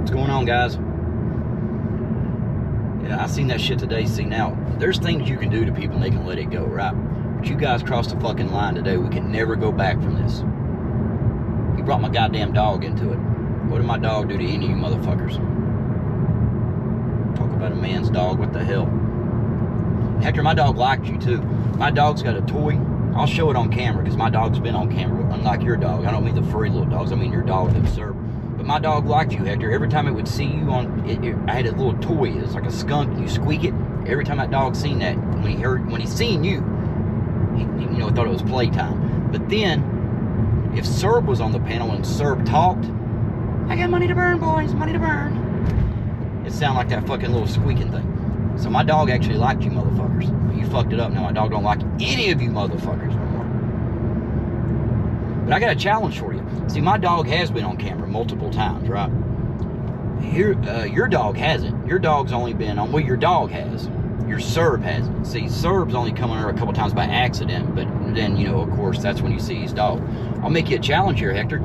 What's going on, guys? Yeah, I seen that shit today. See, now, there's things you can do to people and they can let it go, right? But you guys crossed the fucking line today. We can never go back from this. You brought my goddamn dog into it. What did my dog do to any of you motherfuckers? Talk about a man's dog, what the hell? Hector, my dog liked you too. My dog's got a toy. I'll show it on camera because my dog's been on camera, unlike your dog. I don't mean the furry little dogs. I mean your dog that served. But my dog liked you, Hector. Every time it would see you on, I had a little toy. It's like a skunk, and you squeak it. Every time that dog seen that, when he seen you, he thought it was playtime. But then, if Serb was on the panel and Serb talked, I got money to burn, boys, money to burn. It sounded like that fucking little squeaking thing. So my dog actually liked you motherfuckers. You fucked it up. Now my dog don't like any of you motherfuckers no more. But I got a challenge for you. See, my dog has been on camera multiple times, right? Your dog hasn't. Your dog's only been on, well, your dog has. Your Serb hasn't. See, Serb's only come on her a couple times by accident, but then, of course, that's when you see his dog. I'll make you a challenge here, Hector.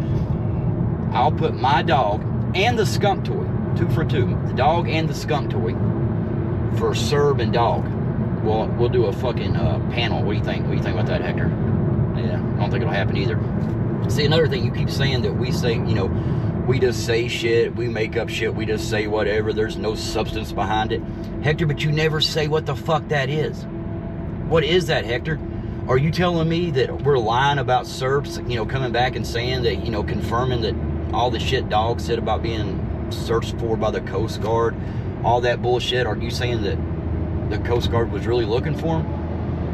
I'll put my dog and the skunk toy, 2 for 2, the dog and the skunk toy, for Serb and dog. We'll do a fucking panel. What do you think? What do you think about that, Hector? Yeah, I don't think it'll happen either. See, another thing, you keep saying that we say, we just say shit, we make up shit, we just say whatever, there's no substance behind it. Hector, but you never say what the fuck that is. What is that, Hector? Are you telling me that we're lying about Serbs, coming back and saying that, confirming that all the shit dog said about being searched for by the Coast Guard, all that bullshit? Are you saying that the Coast Guard was really looking for him?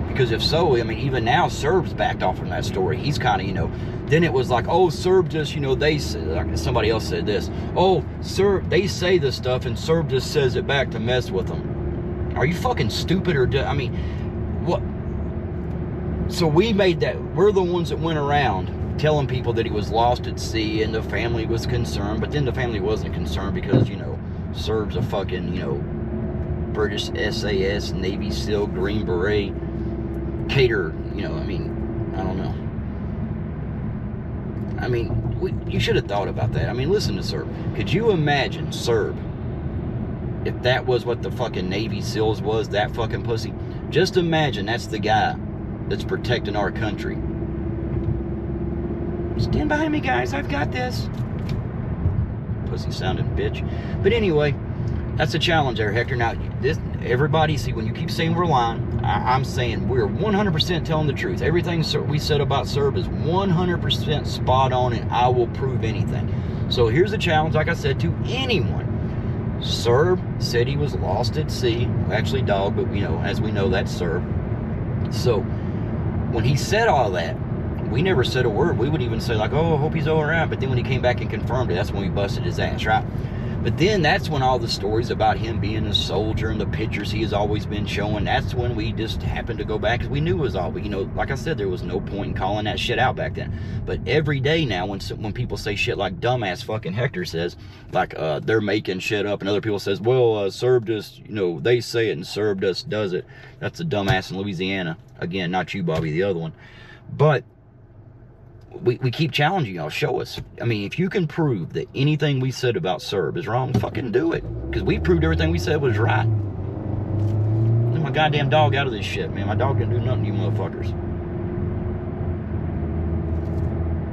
Because if so, I mean, even now, Serb's backed off from that story. He's kind of, then it was like, oh, Serb just, they said, like somebody else said this. Oh, Serb, they say this stuff, and Serb just says it back to mess with them. Are you fucking stupid or, I mean, what? So we made that, we're the ones that went around telling people that he was lost at sea and the family was concerned, but then the family wasn't concerned because, Serb's a fucking, British SAS, Navy SEAL, Green Beret, cater, I don't know. I mean, you should have thought about that. I mean, listen to Serb. Could you imagine Serb, if that was what the fucking Navy SEALs was, that fucking pussy? Just imagine that's the guy that's protecting our country. Stand behind me, guys. I've got this. Pussy sounding bitch. But anyway, that's a challenge there, Hector. Now, everybody, see, when you keep saying we're lying, I'm saying we're 100% telling the truth. Everything we said about Serb is 100% spot on, and I will prove anything. So here's the challenge, like I said, to anyone. Serb said he was lost at sea. Actually, dog, but, as we know, that's Serb. So when he said all that, we never said a word. We would even say, like, oh, I hope he's all right. But then when he came back and confirmed it, that's when we busted his ass, right? But then that's when all the stories about him being a soldier and the pictures he has always been showing, that's when we just happened to go back because we knew it was all, like I said, there was no point in calling that shit out back then. But every day now when people say shit like dumbass fucking Hector says, like they're making shit up, and other people says, well, Serb just, they say it and Serb just does it. That's a dumbass in Louisiana. Again, not you, Bobby, the other one. But we keep challenging y'all. Show us. I mean, if you can prove that anything we said about Serb is wrong, fucking do it. Because we proved everything we said was right. Let my goddamn dog out of this shit, man. My dog didn't do nothing to you motherfuckers.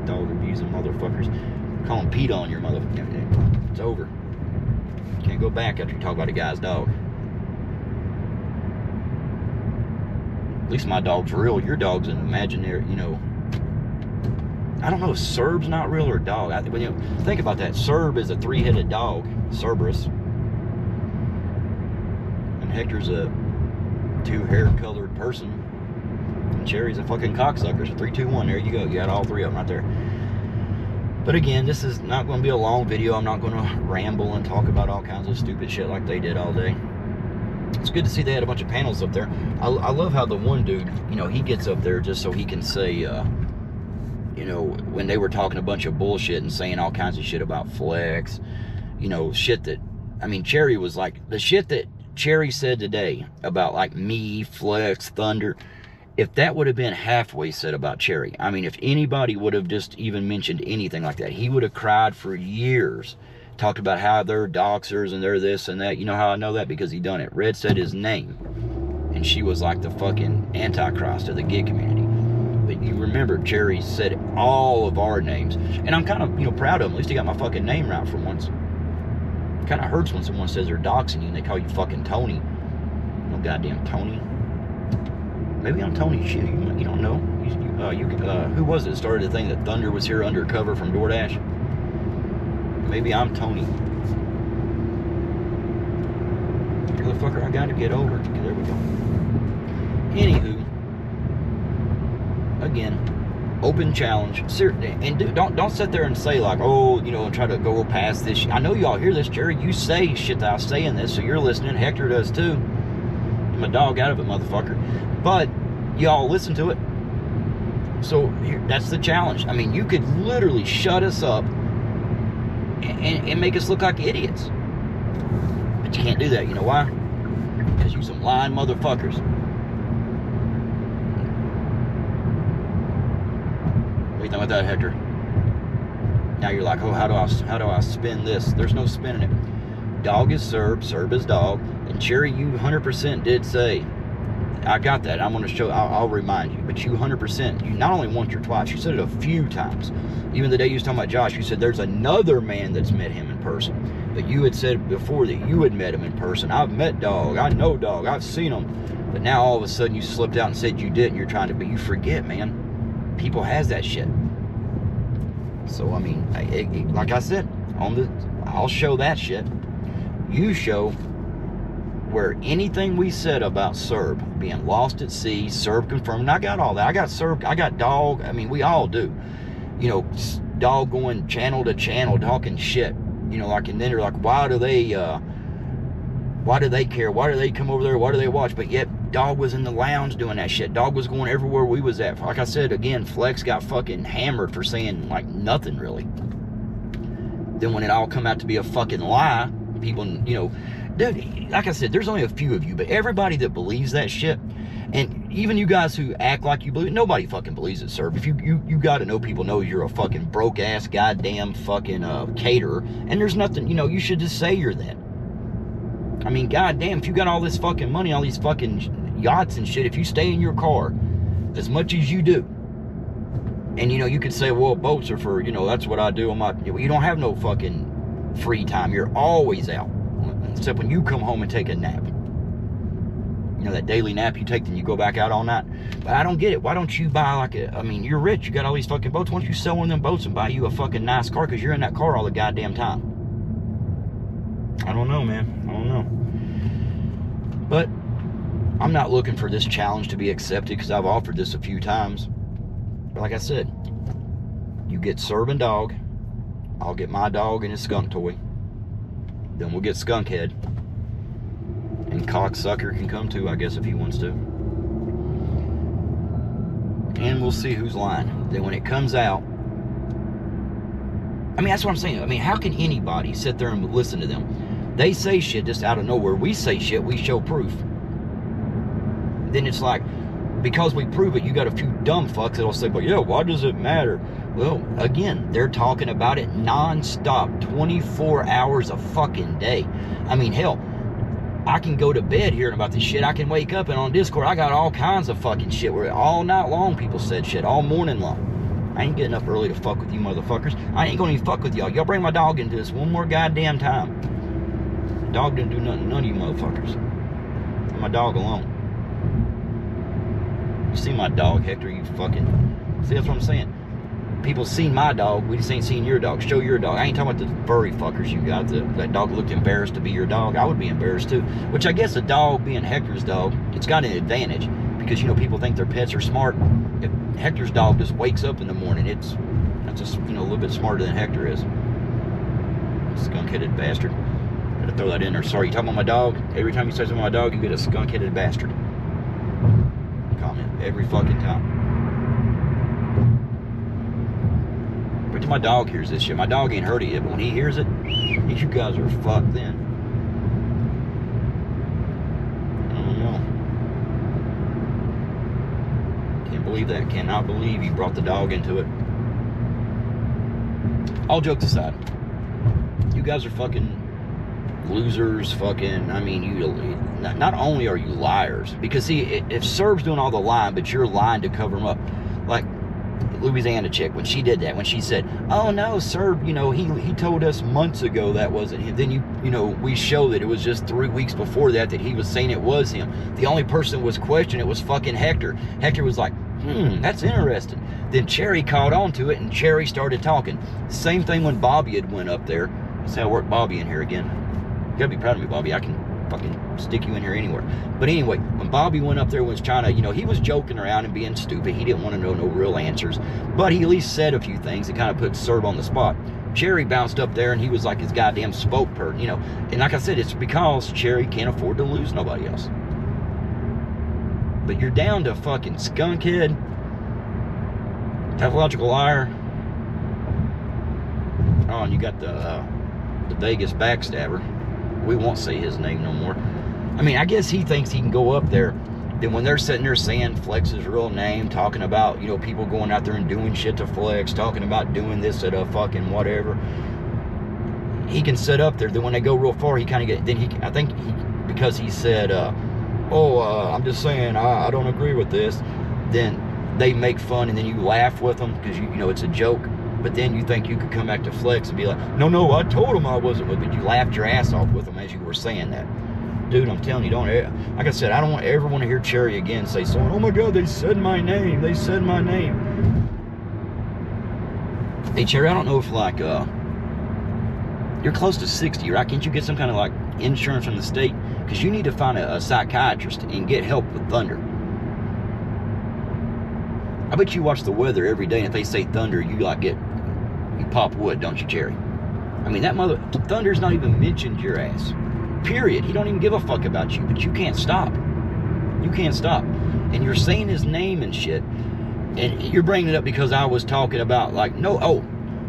Dog abusing motherfuckers. Call him Pete on your motherfucker. It's over. Can't go back after you talk about a guy's dog. At least my dog's real. Your dog's an imaginary, I don't know if Serb's not real or dog. When you think about that, Serb is a 3-headed dog, Cerberus. And Hector's a 2-hair-colored person. And Cherry's a fucking cocksucker. So 3, 2, 1, there you go. You got all 3 of them right there. But again, this is not going to be a long video. I'm not going to ramble and talk about all kinds of stupid shit like they did all day. It's good to see they had a bunch of panels up there. I love how the one dude, he gets up there just so he can say, when they were talking a bunch of bullshit and saying all kinds of shit about Flex, shit that, Cherry was like, the shit that Cherry said today about like me, Flex, Thunder, if that would have been halfway said about Cherry, if anybody would have just even mentioned anything like that, he would have cried for years Talked about how they're doxers and they're this and that. You know how I know that? Because he done it. Red said his name. And she was like the fucking antichrist of the gay community. But you remember, Cherry said all of our names. And I'm kind of, proud of him. At least he got my fucking name right for once. It kind of hurts when someone says they're doxing you and they call you fucking Tony. No goddamn Tony. Maybe I'm Tony. Shit, you don't know. Who was it that started the thing that Thunder was here undercover from DoorDash? Maybe I'm Tony. Motherfucker, I gotta get over. Okay, there we go. Anywho, again, open challenge. And don't sit there and say like, oh, and try to go past this. I know y'all hear this, Jerry. You say shit that I say in this, so you're listening. Hector does too. I'm a dog out of it, motherfucker. But y'all listen to it. So that's the challenge. I mean, you could literally shut us up and make us look like idiots. But you can't do that. You know why? Because you some lying motherfuckers. What do you think about that, Hector? Now you're like, oh, how do I spin this? There's no spinning it. Dog is Serb, Serb is dog. And Cherry, you 100% did say, I got that. I'm going to show, I'll remind you. But you 100%, you not only once or twice, you said it a few times. Even the day you was talking about Josh, you said there's another man that's met him in person. But you had said before that you had met him in person. I've met Dog. I know Dog. I've seen him. But now all of a sudden you slipped out and said you didn't. You're trying to, but you forget, man. People has that shit. So, I mean, like I said, I'll show that shit. You show where anything we said about Serb being lost at sea, Serb confirmed, and I got all that. I got Serb, I got Dog. I mean, we all do. Dog going channel to channel talking shit. And then they're like, why do they care? Why do they come over there? Why do they watch? But yet, Dog was in the lounge doing that shit. Dog was going everywhere we was at. Like I said, again, Flex got fucking hammered for saying, like, nothing really. Then when it all come out to be a fucking lie, people, dude, like I said, there's only a few of you, but everybody that believes that shit, and even you guys who act like you believe, nobody fucking believes it, sir. If you got to know, people know you're a fucking broke ass goddamn fucking caterer, and there's nothing, you should just say you're that. I mean, goddamn, if you got all this fucking money, all these fucking yachts and shit, if you stay in your car as much as you do, and you could say, well, boats are for, that's what I do on my, you don't have no fucking free time. You're always out, except when you come home and take a nap. That daily nap you take, then you go back out all night. But I don't get it. Why don't you buy you're rich, you got all these fucking boats. Why don't you sell one of them boats and buy you a fucking nice car? Because you're in that car all the goddamn time. I don't know, man. I don't know. But I'm not looking for this challenge to be accepted, because I've offered this a few times. But like I said, you get Serb and Dog. I'll get my dog and his skunk toy. Then we'll get Skunkhead. And Cocksucker can come too, I guess, if he wants to. And we'll see who's lying. Then when it comes out, I mean, that's what I'm saying. I mean, how can anybody sit there and listen to them? They say shit just out of nowhere. We say shit, we show proof. Then it's like, because we prove it, you got a few dumb fucks that'll say, but yeah, why does it matter? Well, again, they're talking about it non-stop, 24 hours a fucking day. I mean, hell, I can go to bed hearing about this shit. I can wake up and on Discord, I got all kinds of fucking shit where all night long people said shit, all morning long. I ain't getting up early to fuck with you motherfuckers. I ain't gonna even fuck with y'all. Y'all bring my dog into this one more goddamn time. The dog didn't do nothing, none of you motherfuckers. Leave my dog alone. You see my dog, Hector, you fucking... See, that's what I'm saying. People seen my dog, we just ain't seen your dog. Show your dog. I ain't talking about the furry fuckers you got. That dog looked embarrassed to be your dog. I would be embarrassed too. Which I guess a dog being Hector's dog, it's got an advantage. Because, people think their pets are smart. If Hector's dog just wakes up in the morning, that's just, a little bit smarter than Hector is. Skunk-headed bastard. Gotta throw that in there. Sorry, you talking about my dog? Every time you say something about my dog, you get a skunk-headed bastard. Comment. Every fucking time. Wait till my dog hears this shit. My dog ain't heard it yet, but when he hears it, you guys are fucked then. I don't know. Can't believe that. Cannot believe you brought the dog into it. All jokes aside, You guys are fucking losers, fucking, I mean, you, not only are you liars, because see, if Serb's doing all the lying, but you're lying to cover them up, like Louisiana chick, when she did that, when she said, oh no, Serb, you know, he told us months ago that wasn't him, then you know, we show that it was just 3 weeks before that he was saying it was him. The only person was questioning it was fucking Hector. Hector was like, that's interesting. Then Cherry caught on to it, and Cherry started talking. Same thing when Bobby had went up there. Let's see how I work Bobby in here again. You gotta be proud of me, Bobby. I can fucking stick you in here anywhere. But anyway, when Bobby went up there, was trying to, you know, he was joking around and being stupid. He didn't want to know no real answers, but he at least said a few things that kind of put Serb on the spot. Cherry bounced up there, and he was like his goddamn spokesperson, you know. And like I said, it's because Cherry can't afford to lose nobody else. But you're down to fucking skunkhead, pathological liar. Oh, and you got the Vegas backstabber. We won't say his name no more. I mean, I guess he thinks he can go up there. Then when they're sitting there saying Flex's real name, talking about, you know, people going out there and doing shit to Flex, talking about doing this at a fucking whatever, he can sit up there. Then when they go real far, he kind of get, then he, I think he, because he said, I'm just saying, I don't agree with this, then they make fun, and then you laugh with them because you know it's a joke. But then you think you could come back to Flex and be like, no, I told him I wasn't with it. You laughed your ass off with him as you were saying that. Dude, I'm telling you, don't, like I said, I don't ever want to hear Cherry again say something, oh my God, they said my name. They said my name. Hey, Cherry, I don't know if, like, you're close to 60, right? Can't you get some kind of, like, insurance from the state? Because you need to find a psychiatrist and get help with thunder. I bet you watch the weather every day, and if they say thunder, you, like, you pop wood, don't you, Cherry? I mean, that thunder's not even mentioned your ass. Period. He don't even give a fuck about you, but you can't stop. You can't stop. And you're saying his name and shit, and you're bringing it up because I was talking about, like,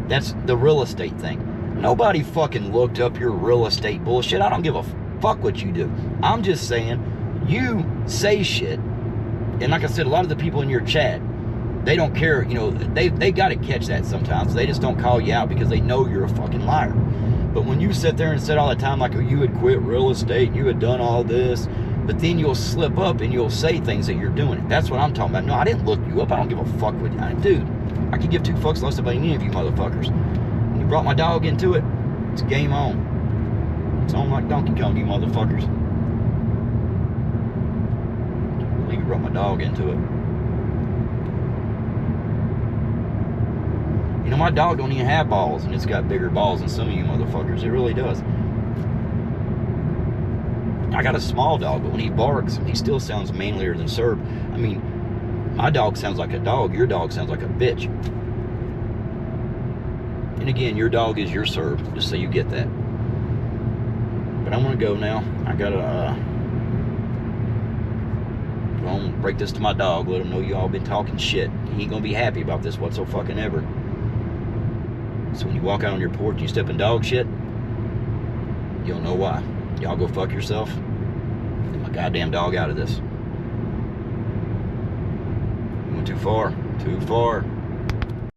that's the real estate thing. Nobody fucking looked up your real estate bullshit. I don't give a fuck what you do. I'm just saying, you say shit, and like I said, a lot of the people in your chat, they don't care, you know, they got to catch that sometimes. They just don't call you out because they know you're a fucking liar. But when you sit there and said all the time, like, oh, you had quit real estate, you had done all this, but then you'll slip up and you'll say things that you're doing. That's what I'm talking about. No, I didn't look you up. I don't give a fuck what you, dude, I could give two fucks less about any of you motherfuckers. When you brought my dog into it, it's game on. It's on like Donkey Kong, you motherfuckers. I believe you brought my dog into it. You know, my dog don't even have balls, and it's got bigger balls than some of you motherfuckers. It really does. I got a small dog, but when he barks, he still sounds manlier than Serb. I mean, my dog sounds like a dog. Your dog sounds like a bitch. And again, your dog is your Serb, just so you get that. But I'm going to go now. I got to go home, break this to my dog, let him know you all been talking shit. He ain't going to be happy about this whatsoever. So when you walk out on your porch and you step in dog shit, you'll know why. Y'all go fuck yourself. Get my goddamn dog out of this. You went too far. Too far.